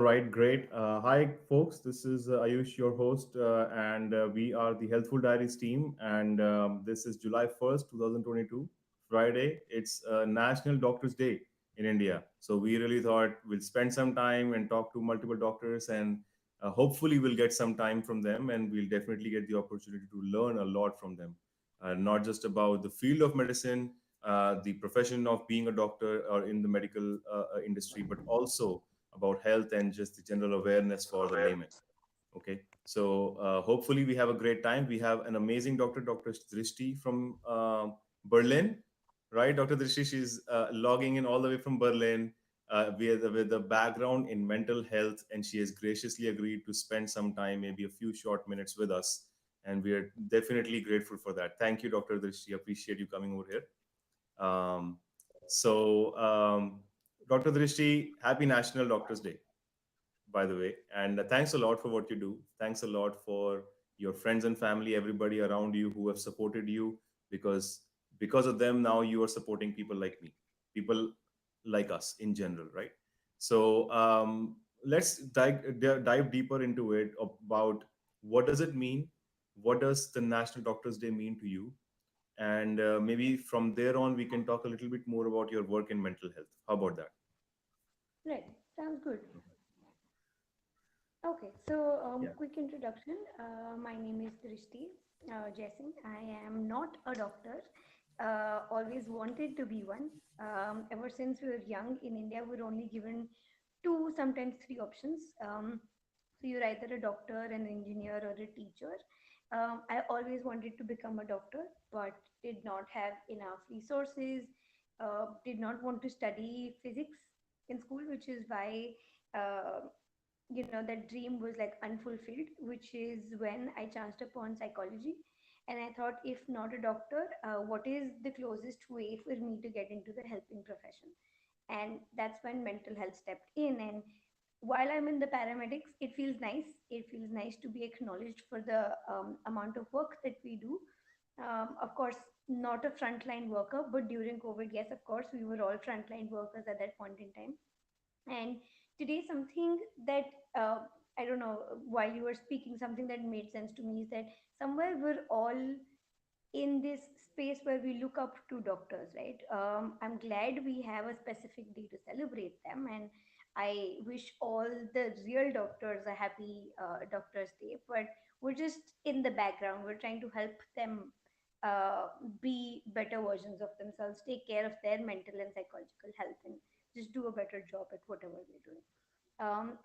right, great. Hi, folks. This is Ayush, your host, and we are the Healthful Diaries team. And this is July 1st, 2022, Friday. It's National Doctors Day in India. So we really thought we'll spend some time and talk to multiple doctors, and hopefully we'll get some time from them, and we'll definitely get the opportunity to learn a lot from them. Not just about the field of medicine, the profession of being a doctor or in the medical industry, but also about health and just the general awareness for the layman. Okay, so hopefully we have a great time. We have an amazing doctor, Dr. Drishti from Berlin, right? Dr. Drishti, she's logging in all the way from Berlin with a background in mental health, and she has graciously agreed to spend some time, maybe a few short minutes with us. And we are definitely grateful for that. Thank you, Dr. Drishti. Appreciate you coming over here. Um, so, Dr. Drishti, happy National Doctors Day, by the way. And thanks a lot for what you do. Thanks a lot for your friends and family, everybody around you who have supported you, because because of them now you are supporting people like me, people like us in general, right? So let's dive deeper into it about what does it mean, what does the National Doctors Day mean to you, and maybe from there on we can talk a little bit more about your work in mental health. How about that? Right, sounds good. Okay, so Yeah. quick introduction. My name is Drishti Jaising. I am not a doctor. Always wanted to be one. Ever since we were young in India, we were only given two, sometimes three options. So you're either a doctor, an engineer, or a teacher. I always wanted to become a doctor, but did not have enough resources. Did not want to study physics in school, which is why that dream was like unfulfilled, which is when I chanced upon psychology. And I thought, if not a doctor, what is the closest way for me to get into the helping profession? And that's when mental health stepped in. And while I'm in the paramedics, it feels nice to be acknowledged for the amount of work that we do. Of course, not a frontline worker, but during COVID, yes, of course, we were all frontline workers at that point in time. And today, something that I don't know, while you were speaking, something that made sense to me is that somewhere we're all in this space where we look up to doctors, right? I'm glad we have a specific day to celebrate them, and I wish all the real doctors a happy Doctors Day. But we're just in the background. We're trying to help them uh, be better versions of themselves, take care of their mental and psychological health, and just do a better job at whatever they're doing.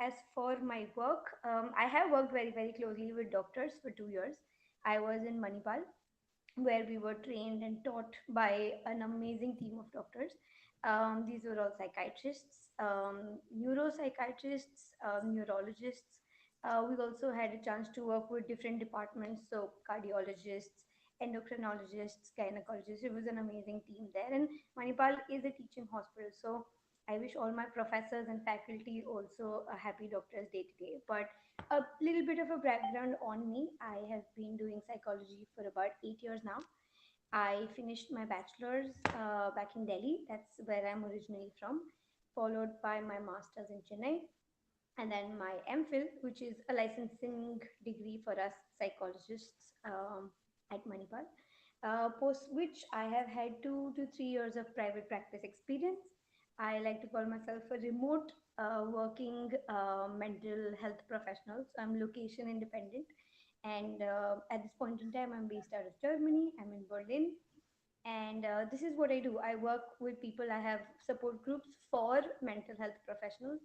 As for my work, I have worked very, very closely with doctors for 2 years. I was in Manipal, where we were trained and taught by an amazing team of doctors. These were all psychiatrists, neuropsychiatrists, neurologists. We also had a chance to work with different departments, so cardiologists, endocrinologists, gynecologists. It was an amazing team there. And Manipal is a teaching hospital, so I wish all my professors and faculty also a happy Doctors Day today. But a little bit of a background on me. I have been doing psychology for about 8 years now. I finished my bachelor's back in Delhi. That's where I'm originally from, followed by my master's in Chennai, and then my MPhil, which is a licensing degree for us psychologists at Manipal. Post which I have had 2 to 3 years of private practice experience. I like to call myself a remote working mental health professional. So I'm location independent. And at this point in time, I'm based out of Germany. I'm in Berlin, and this is what I do. I work with people. I have support groups for mental health professionals.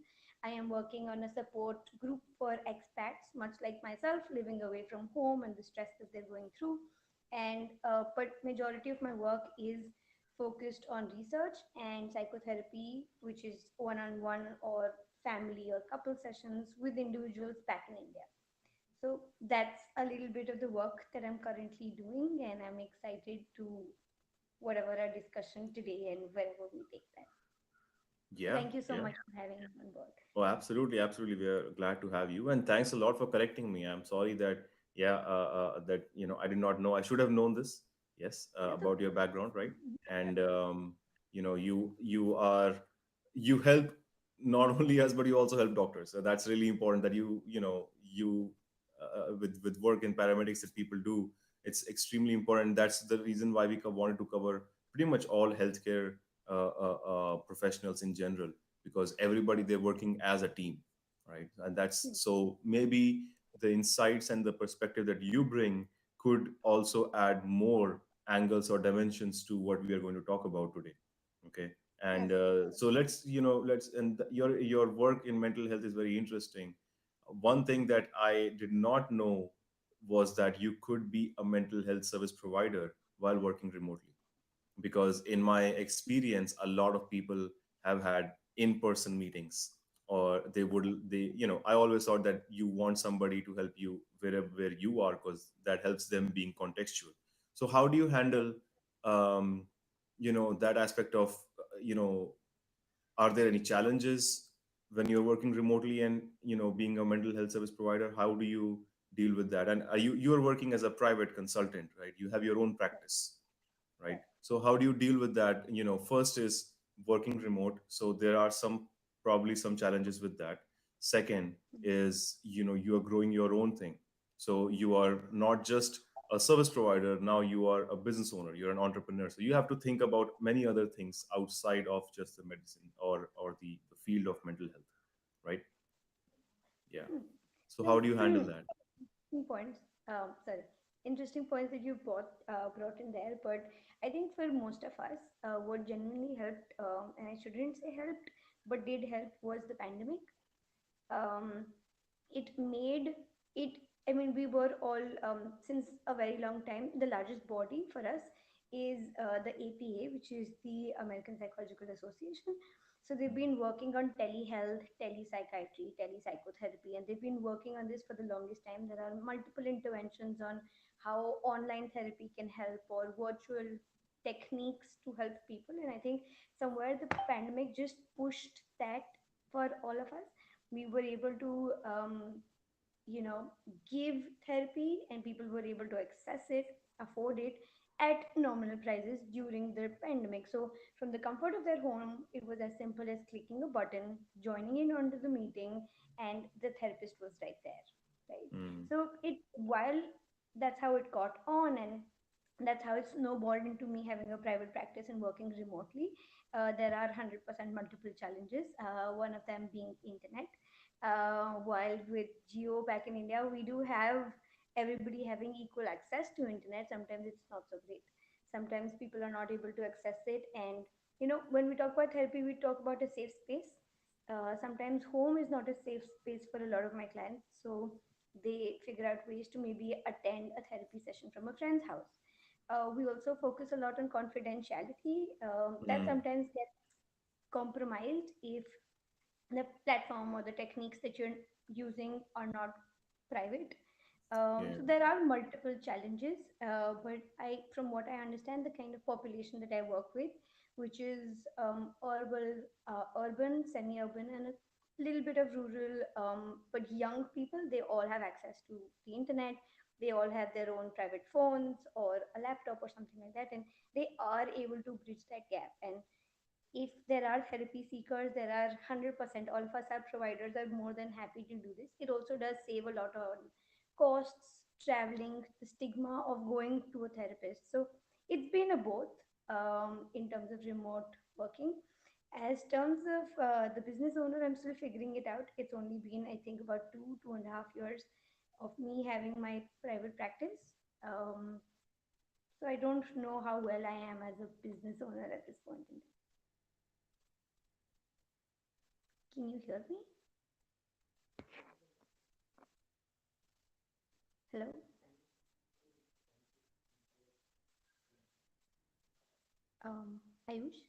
I am working on a support group for expats, much like myself, living away from home and the stress that they're going through. And but majority of my work is focused on research and psychotherapy, which is one-on-one or family or couple sessions with individuals back in India. So that's a little bit of the work that I'm currently doing, and I'm excited to whatever our discussion today and wherever we take that. So Yeah, thank you so yeah. much for having me on board. Oh, absolutely, absolutely. We are glad to have you, and thanks a lot for correcting me. I'm sorry that, yeah, that I did not know. I should have known this. Yes, That's about okay. your background, right? And you know, you help not only us, but you also help doctors. So that's really important that you with work in paramedics that people do. It's extremely important. That's the reason why we wanted to cover pretty much all healthcare professionals in general, because everybody, they're working as a team, right? And that's so maybe the insights and the perspective that you bring could also add more angles or dimensions to what we are going to talk about today. Okay. And Yes. so let's and your work in mental health is very interesting. One thing that I did not know was that you could be a mental health service provider while working remotely, because in my experience a lot of people have had in-person meetings, or I always thought that you want somebody to help you wherever where you are, because that helps them being contextual. So how do you handle um, that aspect of are there any challenges when you're working remotely and being a mental health service provider? How do you deal with that? And are you're working as a private consultant, right? You have your own practice, right? Yes. So how do you deal with that? First is working remote, so there are probably some challenges with that. Second is you are growing your own thing, so you are not just a service provider, now you are a business owner, you're an entrepreneur, so you have to think about many other things outside of just the medicine or the field of mental health, right? Yeah. Hmm. So how Right. do you handle that? Interesting points. Sorry, interesting points that you brought in there. But I think for most of us, what genuinely helped, and I shouldn't say helped, but did help, was the pandemic. Um, it made it, I mean, we were all, since a very long time, the largest body for us is the APA, which is the American Psychological Association. So they've been working on telehealth, telepsychiatry, telepsychotherapy, and they've been working on this for the longest time. There are multiple interventions on how online therapy can help, or virtual techniques to help people. And I think somewhere the pandemic just pushed that for all of us. We were able to you know give therapy, and people were able to access it, afford it at nominal prices during the pandemic. So from the comfort of their home, it was as simple as clicking a button, joining in onto the meeting, and the therapist was right there, right? Mm. So it while that's how it got on, and that's how it snowballed into me having a private practice and working remotely. There are 100% multiple challenges, one of them being internet. While with Geo back in India, we do have everybody having equal access to internet. Sometimes it's not so great. Sometimes people are not able to access it. And, when we talk about therapy, we talk about a safe space. Sometimes home is not a safe space for a lot of my clients. So they figure out ways to maybe attend a therapy session from a friend's house. We also focus a lot on confidentiality. That Mm. sometimes gets compromised if the platform or the techniques that you're using are not private. Yeah. So there are multiple challenges, but from what I understand, the kind of population that I work with, which is urban, semi-urban, and a little bit of rural, but young people, they all have access to the internet. They all have their own private phones or a laptop or something like that, and they are able to bridge that gap. And if there are therapy seekers, there are 100%, all of us are providers, are more than happy to do this. It also does save a lot on costs, traveling, the stigma of going to a therapist. So it's been a both, in terms of remote working. As terms of the business owner, I'm still figuring it out. It's only been, I think, about 2.5 years of me having my private practice. Um, so I don't know how well I am as a business owner at this point in time. Can you hear me? Hello? Ayush?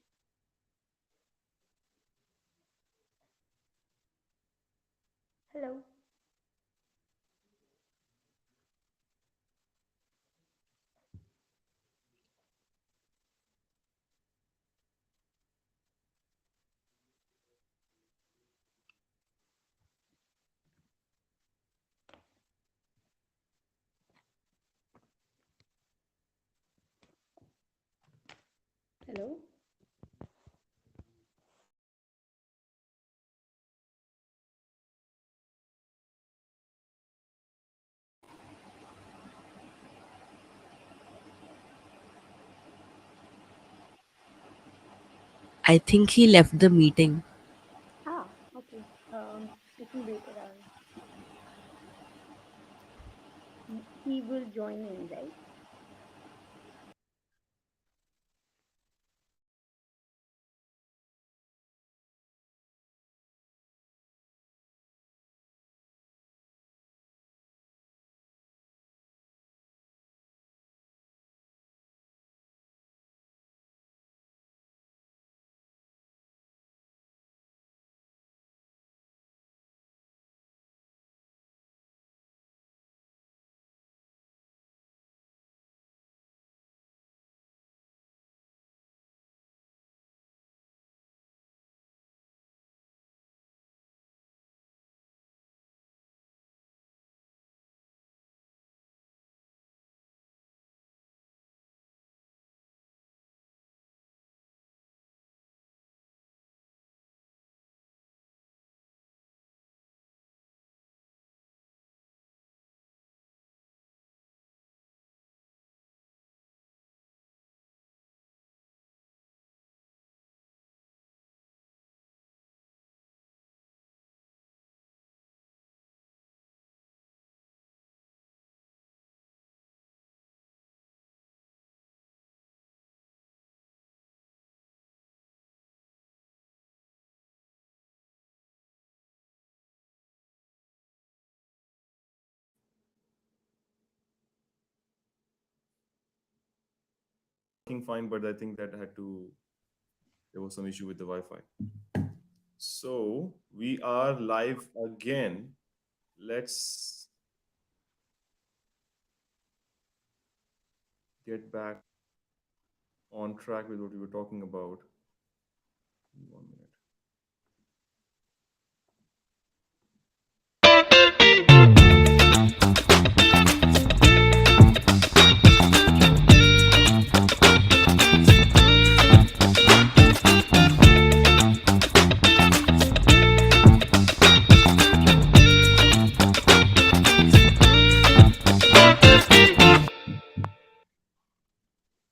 Hello? Hello? I think he left the meeting. Ah, okay. We can wait around. He will join in, right? Working fine, but I think that had to, there was some issue with the Wi-Fi. So we are live again. Let's get back on track with what we were talking about. 1 minute.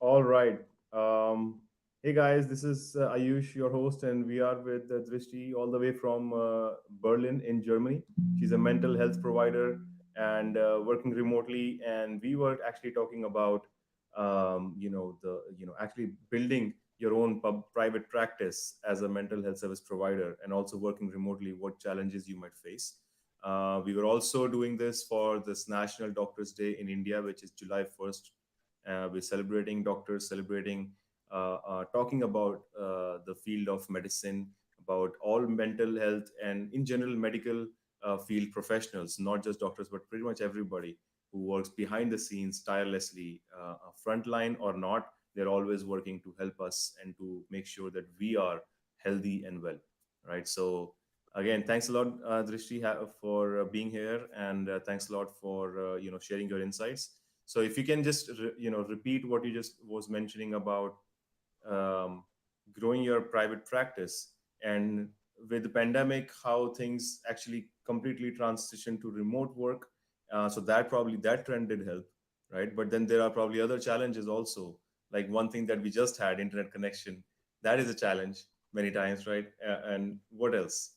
All right. Um, hey guys, this is Ayush, your host, and we are with Drishti all the way from Berlin in Germany. She's a mental health provider and working remotely. And we were actually talking about, actually building your own private practice as a mental health service provider, and also working remotely. What challenges you might face. We were also doing this for this National Doctors Day in India, which is July 1st. We're celebrating doctors, celebrating, talking about the field of medicine, about all mental health and in general medical field professionals, not just doctors, but pretty much everybody who works behind the scenes tirelessly, frontline or not, they're always working to help us and to make sure that we are healthy and well. Right. So again, thanks a lot, Drishti, for being here, and thanks a lot for sharing your insights. So if you can just repeat what you just was mentioning about um, growing your private practice, and with the pandemic, how things actually completely transitioned to remote work. So that probably that trend did help, right? But then there are probably other challenges also. Like one thing that we just had, internet connection, that is a challenge many times, right? And what else?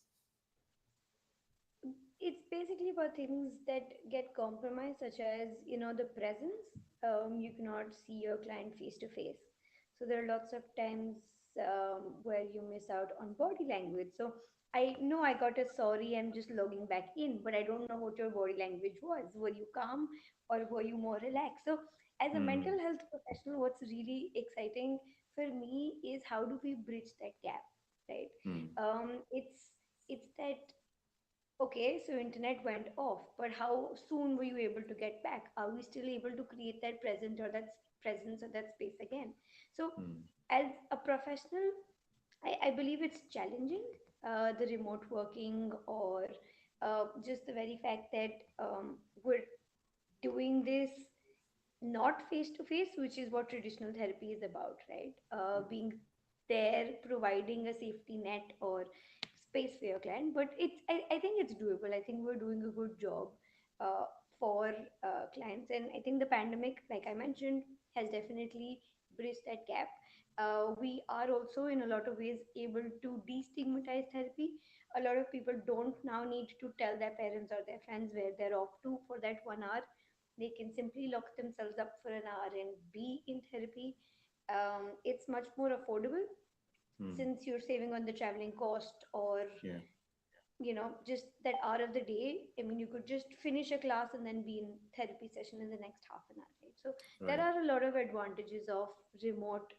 It's basically about things that get compromised, such as, the presence. You cannot see your client face to face. So there are lots of times where you miss out on body language. So I know I got a sorry, I'm just logging back in, but I don't know what your body language was. Were you calm or were you more relaxed? So as a mental Hmm. health professional, what's really exciting for me is how do we bridge that gap, right? Hmm. It's that, okay, so internet went off, but how soon were you able to get back? Are we still able to create that presence or that space again? So, Hmm. as a professional, I believe it's challenging, the remote working, or just the very fact that we're doing this not face to face, which is what traditional therapy is about, right? Being there, providing a safety net or space for your client. But I think it's doable. I think we're doing a good job for clients. And I think the pandemic, like I mentioned, has definitely bridge that gap. We are also in a lot of ways able to destigmatize therapy. A lot of people don't now need to tell their parents or their friends where they're off to for that 1 hour. They can simply lock themselves up for an hour and be in therapy. It's much more affordable Hmm. since you're saving on the traveling cost, or Yeah. just that hour of the day. I mean, you could just finish a class and then be in therapy session in the next half an hour, right? So there Right. are a lot of advantages of remote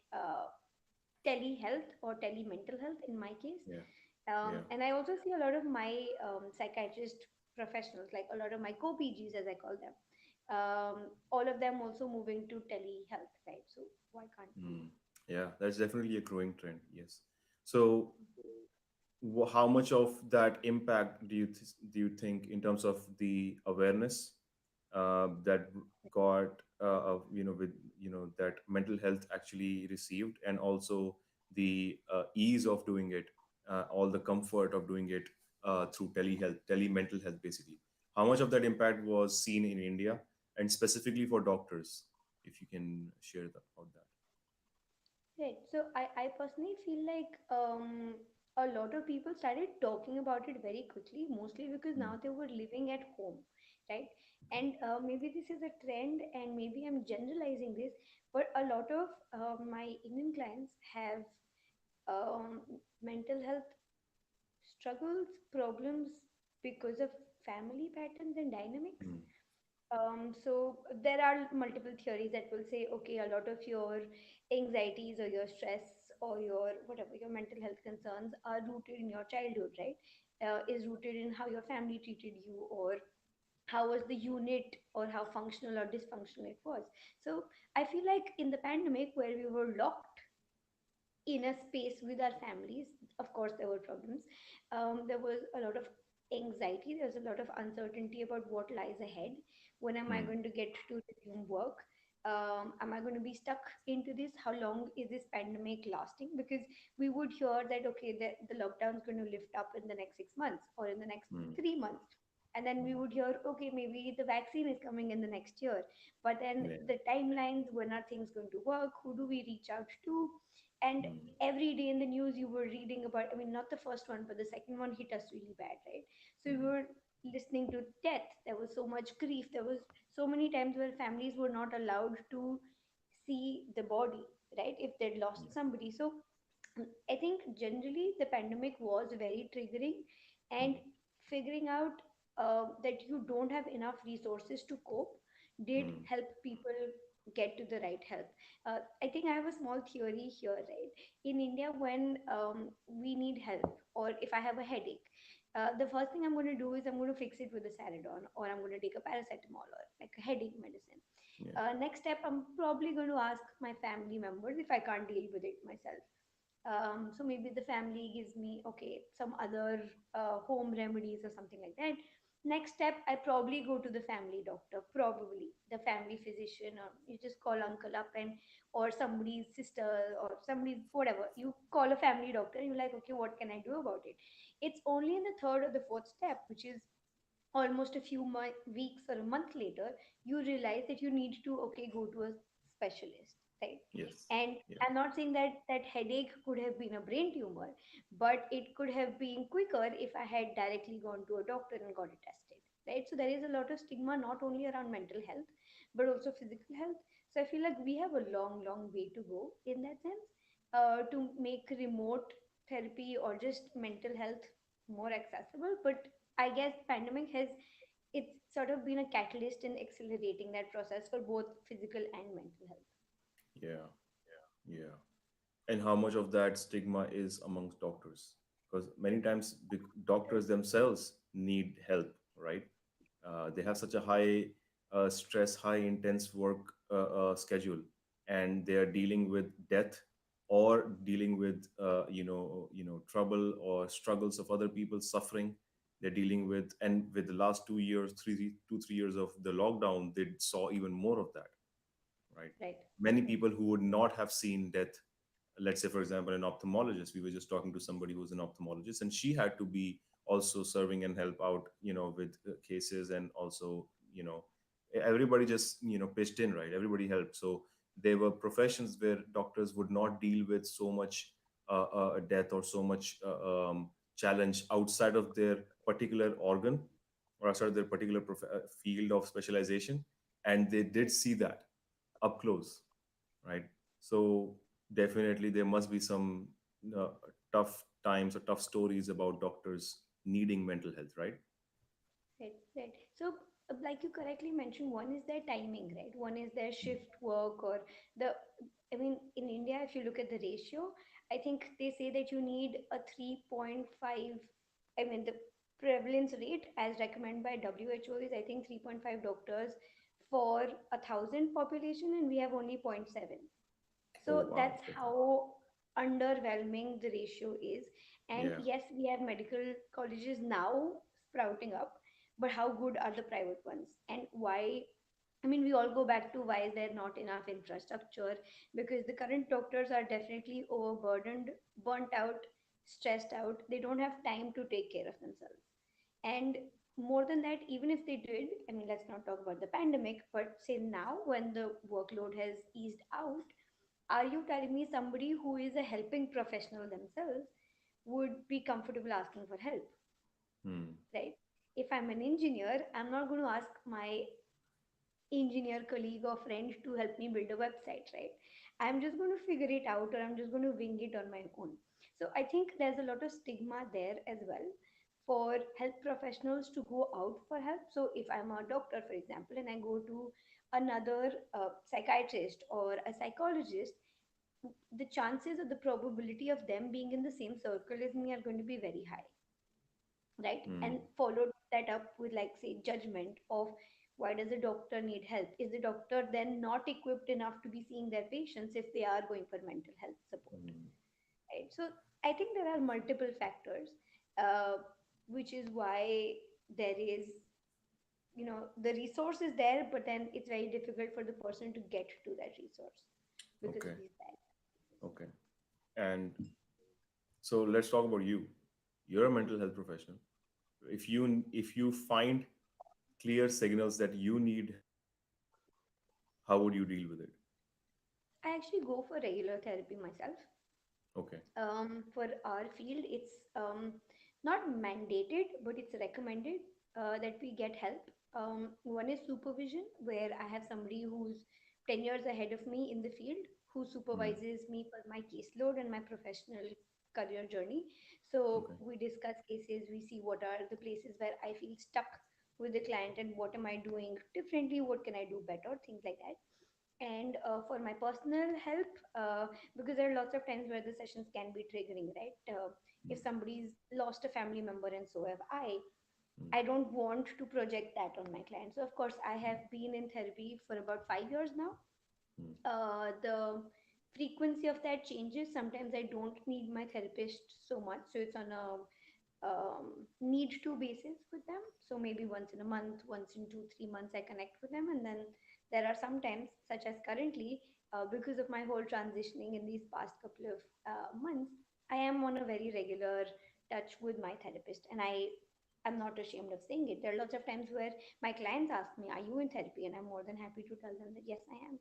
telehealth or telemental health in my case. Yeah. Yeah. And I also see a lot of my psychiatrist professionals, like a lot of my co-PGs, as I call them, all of them also moving to telehealth, right? So why can't we? Hmm. Yeah. That's definitely a growing trend. Yes. So how much of that impact do you think in terms of the awareness that got with that mental health actually received, and also the ease of doing it, all the comfort of doing it through telehealth, telemental health basically, how much of that impact was seen in India, and specifically for doctors, if you can share about that. Right. So I personally feel like a lot of people started talking about it very quickly, mostly because Hmm. now they were living at home, right? Okay. And maybe this is a trend, and maybe I'm generalizing this, but a lot of my Indian clients have um, mental health struggles, problems because of family patterns and dynamics. Hmm. So there are multiple theories that will say, okay, a lot of your anxieties or your stress or your whatever your mental health concerns are rooted in your childhood, right? Is rooted in how your family treated you, or how was the unit, or how functional or dysfunctional it was. So I feel like in the pandemic, where we were locked in a space with our families, of course there were problems. There was a lot of anxiety, there's a lot of uncertainty about what lies ahead. When am I Hmm. going to get to resume work? Am I going to be stuck into this? How long is this pandemic lasting? Because we would hear that, okay, the lockdown is going to lift up in the next 6 months or in the next Hmm. 3 months, and then we would hear, okay, maybe the vaccine is coming in the next year. But then Yeah. the timelines, when are things going to work, who do we reach out to? And Hmm. every day in the news you were reading about, I mean, not the first one, but the second one hit us really bad, right? So we Hmm. were listening to death, there was so much grief, there was so many times where families were not allowed to see the body, right, if they'd lost Yeah. somebody. So I think generally the pandemic was very triggering, and Hmm. figuring out that you don't have enough resources to cope did Hmm. help people get to the right help. I think I have a small theory here, right? In India, when we need help, or if I have a headache, the first thing I'm going to do is I'm going to fix it with a Saradon, or I'm going to take a paracetamol or like a headache medicine. Yeah. Next step, I'm probably going to ask my family members if I can't deal with it myself. So maybe the family gives me, okay, some other home remedies or something like that. Next step, I probably go to the family doctor, probably the family physician, or you just call uncle up, and or somebody's sister, or somebody's whatever. You call a family doctor and you're like, okay, what can I do about it? It's only in the third or the fourth step, which is almost a few weeks or a month later, you realize that you need to, okay, go to a specialist, right? Yes. And Yeah. I'm not saying that that headache could have been a brain tumor, but it could have been quicker if I had directly gone to a doctor and got it tested, right? So there is a lot of stigma not only around mental health but also physical health. So I feel like we have a long way to go in that sense, to make remote therapy or just mental health more accessible. But I guess pandemic has, it's sort of been a catalyst in accelerating that process for both physical and mental health. Yeah. Yeah. And how much of that stigma is amongst doctors, because many times doctors themselves need help, right? They have such a high stress, high intense work schedule, and they are dealing with death, or dealing with trouble or struggles of other people suffering. They're dealing with, and with the last 2 years, 3 years of the lockdown, they saw even more of that, right? Right. Many Right. people who would not have seen death, let's say for example an ophthalmologist, we were just talking to somebody who's an ophthalmologist, and she had to be also serving and help out, with cases, and also, everybody just pitched in, right? Everybody helped. So there were professions where doctors would not deal with so much death or so much challenge outside of their particular organ or outside of their particular field of specialization, and they did see that up close, right? So definitely there must be some uh, tough times or tough stories about doctors needing mental health, right? Right, right. So, like you correctly mentioned, one is their timing, right? One is their shift work or the, I mean, in India, if you look at the ratio, I think they say that you need a 3.5, I mean, the prevalence rate as recommended by WHO is, I think, 3.5 doctors for 1,000 population, and we have only zero point 0.7. Oh So wow, that's okay. how underwhelming the ratio is. And Yeah. yes, we have medical colleges now sprouting up, but how good are the private ones? And why? I mean, we all go back to why is there not enough infrastructure? Because the current doctors are definitely overburdened, burnt out, stressed out. They don't have time to take care of themselves. And more than that, even if they did, I mean, let's not talk about the pandemic, but say now when the workload has eased out, are you telling me somebody who is a helping professional themselves would be comfortable asking for help, Hmm. right? If I'm an engineer, I'm not going to ask my engineer colleague or friend to help me build a website, right? I'm just going to figure it out or I'm just going to wing it on my own. So I think there's a lot of stigma there as well for health professionals to go out for help. So if I'm a doctor, for example, and I go to another psychiatrist or a psychologist, the chances or the probability of them being in the same circle as me are going to be very high, right? And Hmm. followed that up with, like, say, judgment of why does the doctor need help? Is the doctor then not equipped enough to be seeing their patients if they are going for mental health support, Hmm. right? So I think there are multiple factors, uh, which is why there is, the resource is there, but then it's very difficult for the person to get to that resource because of Okay. these bad. Okay. And so let's talk about you. You're a mental health professional. If you find clear signals that you need help, how would you deal with it? I actually go for regular therapy myself. Okay. For our field, it's not mandated, but it's recommended that we get help. One is supervision, where I have somebody who's 10 years ahead of me in the field who Hmm. supervises me for my caseload and my professional career journey. So Okay. we discuss cases, we see what are the places where I feel stuck with the client and what am I doing differently, what can I do better, things like that. And for my personal help, because there are lots of times where the sessions can be triggering, right? If Hmm. somebody's lost a family member and so have Hmm. I don't want to project that on my client. So of course I have been in therapy for about 5 years now. Hmm. The frequency of that changes. Sometimes I don't need my therapist so much, so it's on a need to basis with them. So maybe once in a month, once in 2 3 months I connect with them. And then there are some times, such as currently, because of my whole transitioning in these past couple of months, I am on a very regular touch with my therapist, and I'm not ashamed of saying it. There are lots of times where my clients ask me, are you in therapy? And I'm more than happy to tell them that yes, I am.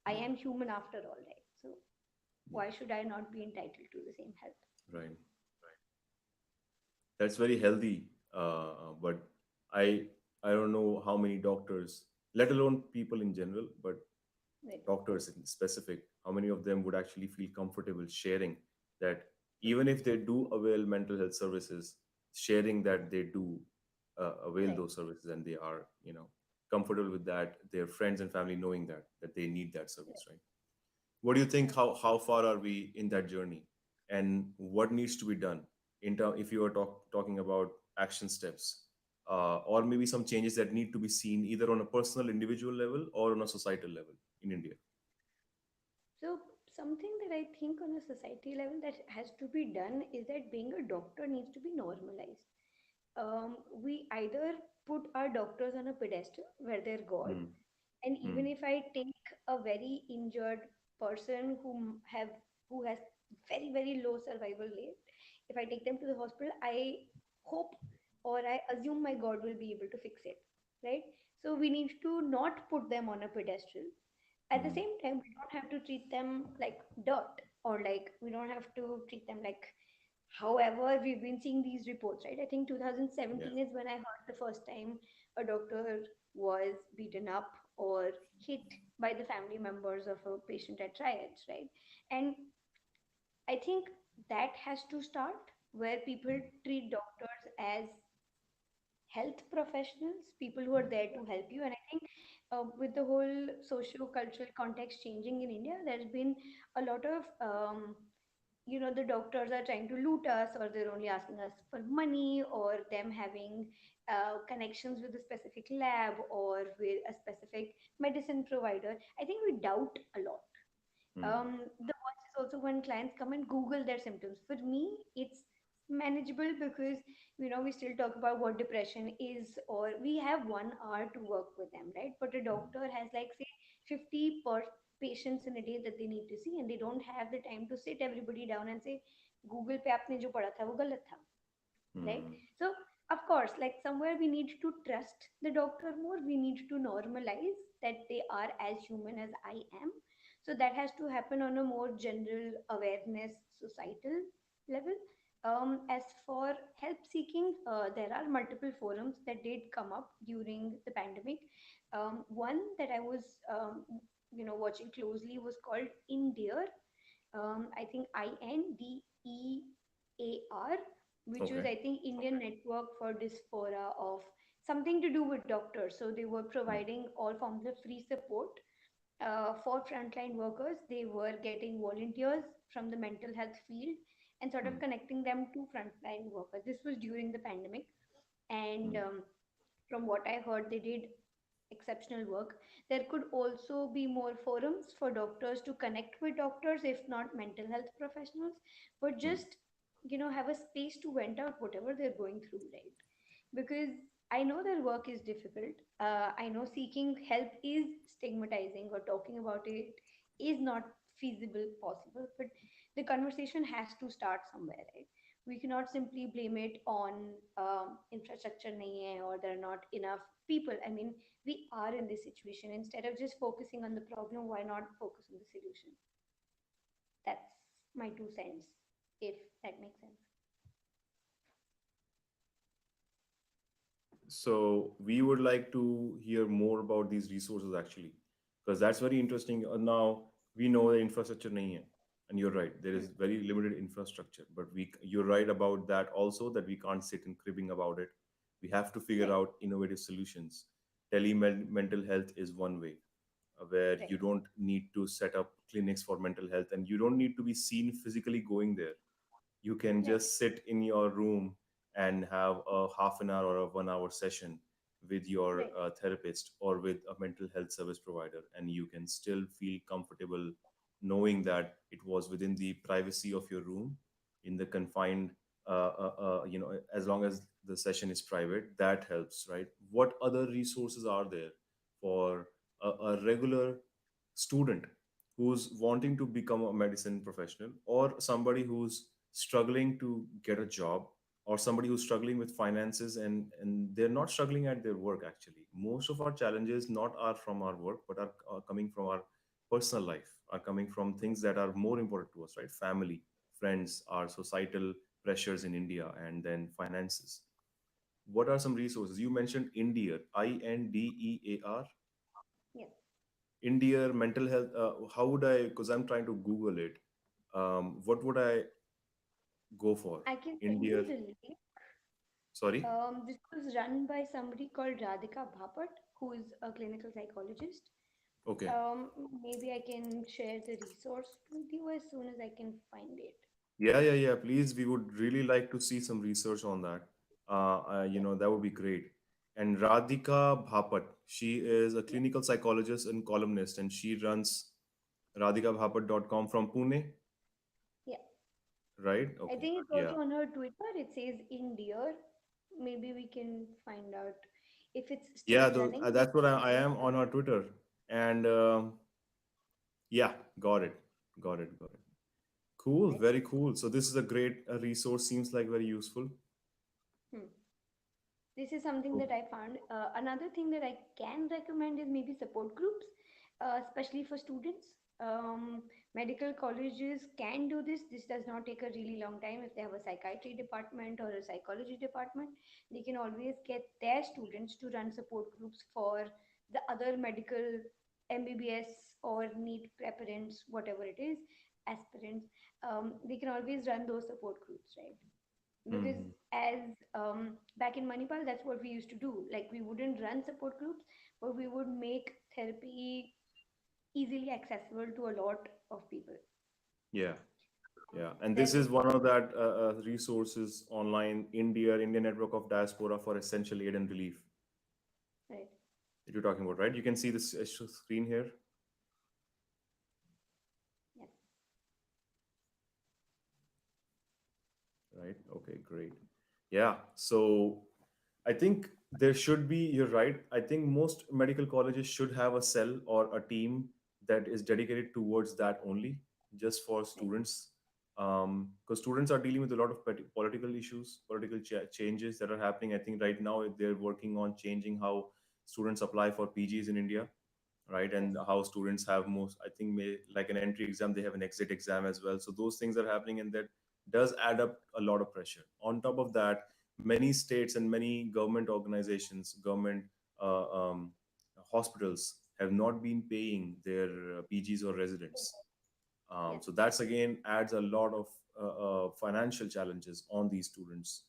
I Yeah. am human after all, right? So Yeah. why should I not be entitled to the same help? Right. That's very healthy. But I I don't know how many doctors, let alone people in general, but Right. doctors in specific, how many of them would actually feel comfortable sharing that even if they do avail mental health services, sharing that they do avail Right. those services and they are, comfortable with that, their friends and family knowing that they need that service, right? What do you think? Right. How far are we in that journey, and what needs to be done if you are talking about action steps, or maybe some changes that need to be seen either on a personal individual level or on a societal level in India? So, something that I think on a society level that has to be done is that being a doctor needs to be normalized. We either put our doctors on a pedestal where they're God, Hmm. and even Hmm. if I take a very injured person who has very very low survival rate, if I take them to the hospital, I hope or I assume my God will be able to fix it, right? So we need to not put them on a pedestal, At the Mm. same time, we don't have to treat them like dirt, or like we don't have to treat them like however we've been seeing these reports, right? I think Yeah. 2017 is when I heard the first time a doctor was beaten up or hit by the family members of a patient at triads, right? And I think that has to start where people treat doctors as health professionals, people who are there to help you. And I think with the whole socio-cultural context changing in India, there's been a lot of the doctors are trying to loot us, or they're only asking us for money, or them having connections with a specific lab or with a specific medicine provider. I think we doubt a lot. Mm. The worst is also when clients come and Google their symptoms. For me, it's manageable because we still talk about what depression is, or we have 1 hour to work with them, right? But a doctor has like say 50 patients in a day that they need to see, and they don't have the time to sit everybody down and say, Google पे आपने जो पढ़ा था वो गलत था, right? Mm. So of course, like somewhere we need to trust the doctor more, we need to normalize that they are as human as I am. So that has to happen on a more general awareness societal level. As for help seeking, there are multiple forums that did come up during the pandemic. One that I was watching closely was called Indear. I think INDEAR, which was, Okay. I think, Indian Network for Dysphoria of something to do with doctors. So they were Mm. providing all forms of free support for frontline workers. They were getting volunteers from the mental health field and sort of Mm. connecting them to frontline workers. This was during the pandemic. And Mm. from what I heard, they did exceptional work. There could also be more forums for doctors to connect with doctors, if not mental health professionals, but Mm. just have a space to vent out whatever they're going through, right? Because I know their work is difficult. I know seeking help is stigmatizing, or talking about it is not feasible, possible, but the conversation has to start somewhere, right? We cannot simply blame it on infrastructure nahi hai, or there are not enough people. I mean, we are in this situation. Instead of just focusing on the problem, why not focus on the solution? That's my 2 cents, if that makes sense. So we would like to hear more about these resources actually, because that's very interesting. Now we know the infrastructure nahi hai, and you're right. There Hmm. is very limited infrastructure, but you're right about that also, that we can't sit and cribbing about it. We have to figure Right, out innovative solutions. Mental health is one way, where right, you don't need to set up clinics for mental health, and you don't need to be seen physically going there. You can right, just sit in your room and have a half an hour or a 1 hour session with your right, therapist or with a mental health service provider, and you can still feel comfortable knowing that it was within the privacy of your room, in the confined as long as the session is private. That helps, right? What other resources are there for a regular student who's wanting to become a medicine professional, or somebody who's struggling to get a job, or somebody who's struggling with finances, and they're not struggling at their work? Actually, most of our challenges not are from our work, but are coming from our personal life, are coming from things that are more important to us, right? Family, friends, our societal pressures in India, and then finances. What are some resources? You mentioned India, INDEAR. yeah. India mental health. How would I? Because I'm trying to Google it. What would I go for? I can send you India. the link. Sorry. This was run by somebody called Radhika Bhapat, who is a clinical psychologist. Okay. Um, Maybe I can share the resource with you as soon as I can find it. Yeah, yeah, yeah. Please, we would really like to see some research on that. Yeah, That would be great. And Radhika Bhapat, she is a yeah, clinical psychologist and columnist, and she runs radhikabhapat.com from Pune, yeah. right? I Okay. think it's Yeah. also on her Twitter. It says in dear. Maybe we can find out if it's still Yeah, running. Then that's what we can I share am the on her link. Twitter. And yeah, got it. Got it. Got it. Cool. Right. Very cool. So this is a great resource. Seems like very useful. Hmm. This is something Cool. that I found. Another thing that I can recommend is maybe support groups. especially for students. Medical colleges can do this. This does not take a really long time. If they have a psychiatry department or a psychology department, they can always get their students to run support groups for the other medical MBBS or NEET preparants, whatever it is, aspirants. They can always run those support groups, right? Because Hmm. as back in Manipal, that's what we used to do. Like we wouldn't run support groups, but we would make therapy easily accessible to a lot of people. Yeah. Yeah, and There this would is one of that resources online, Indian Network of Diaspora for Essential Aid and Relief right, that you're talking about, right? You can see this screen here, yes, right? Okay, great. Yeah, so I think there should be, you're right. I think most medical colleges should have a cell or a team that is dedicated towards that only, just for right, students. Because students are dealing with a lot of political issues, political changes that are happening. I think right now they're working on changing how students apply for PGs in India, right? yes, And how students have most, I think, like an entry exam, they have an exit exam as well. So those things are happening, and that does add up a lot of pressure. On top of that, many states and many government organizations, government hospitals have not been paying their PGs or residents. yes, So that's again adds a lot of financial challenges on these students.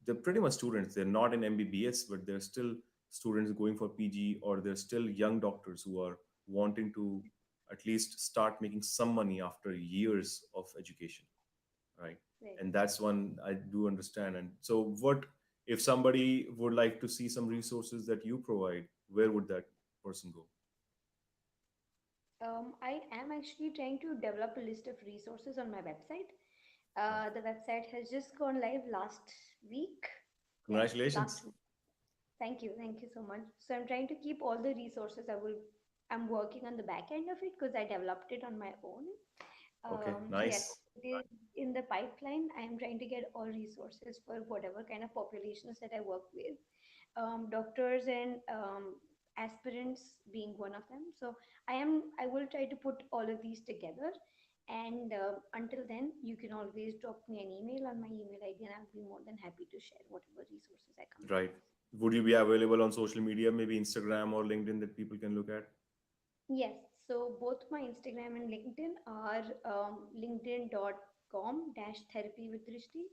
They're pretty much students. They're not in MBBS, but they're still students going for PG, or they're still young doctors who are wanting to at least start making some money after years of education, right? right. And that's one I do understand. And so, what if somebody would like to see some resources that you provide? Where would that person go? I am actually trying to develop a list of resources on my website. Right. The website has just gone live last week. Yes, last Congratulations. week. Thank you so much. So I'm trying to keep all the resources. I'm working on the back end of it because I developed it on my own. Okay, So yes, nice. it is in the pipeline. I am trying to get all resources for whatever kind of populations that I work with, doctors and aspirants being one of them. So I will try to put all of these together. And until then, you can always drop me an email on my email ID, and I'll be more than happy to share whatever resources I come Right. across. Would you be available on social media, maybe Instagram or LinkedIn, that people can look at? Yes, so both my Instagram and LinkedIn are linkedin.com dash therapy with Drishti,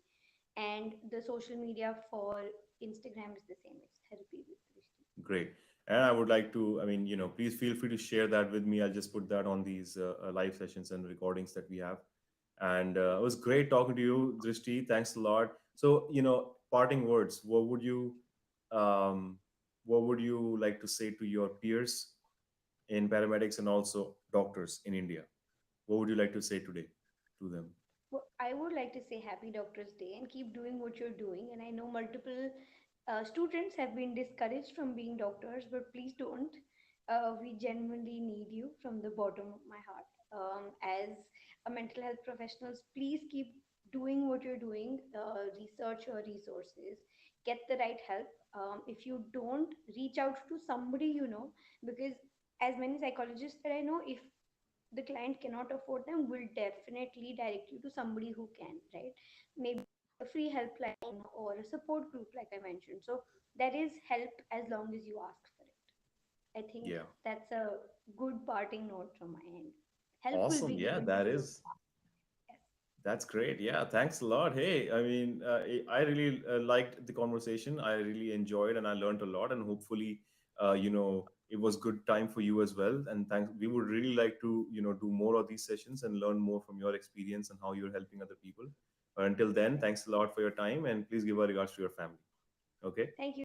and the social media for Instagram is the same. It's therapy with Drishti. Great. And I would like to, I mean, please feel free to share that with me. I'll just put that on these live sessions and recordings that we have. And it was great talking to you, Drishti. Thanks a lot. So, parting words, um, what would you like to say to your peers in paramedics and also doctors in India? What would you like to say today to them? Well, I would like to say Happy Doctors Day and keep doing what you're doing. And I know multiple students have been discouraged from being doctors, but please don't. We genuinely need you from the bottom of my heart. As a mental health professionals, please keep doing what you're doing. Research your resources, get the right help. If you don't, reach out to somebody you know, because as many psychologists that I know, if the client cannot afford them, will definitely direct you to somebody who can, right? Maybe a free helpline or a support group, like I mentioned. So there is help as long as you ask for it. I think Yeah. that's a good parting note from my end. Help will be Awesome. Yeah, given to that you. is. Yes. That's great. Yeah, thanks a lot. Hey, I mean, I really liked the conversation. I really enjoyed, and I learned a lot. And hopefully, it was good time for you as well. And thanks. We would really like to, do more of these sessions and learn more from your experience and how you're helping other people. Until then, Right. thanks a lot for your time, and please give our regards to your family. Okay. Thank you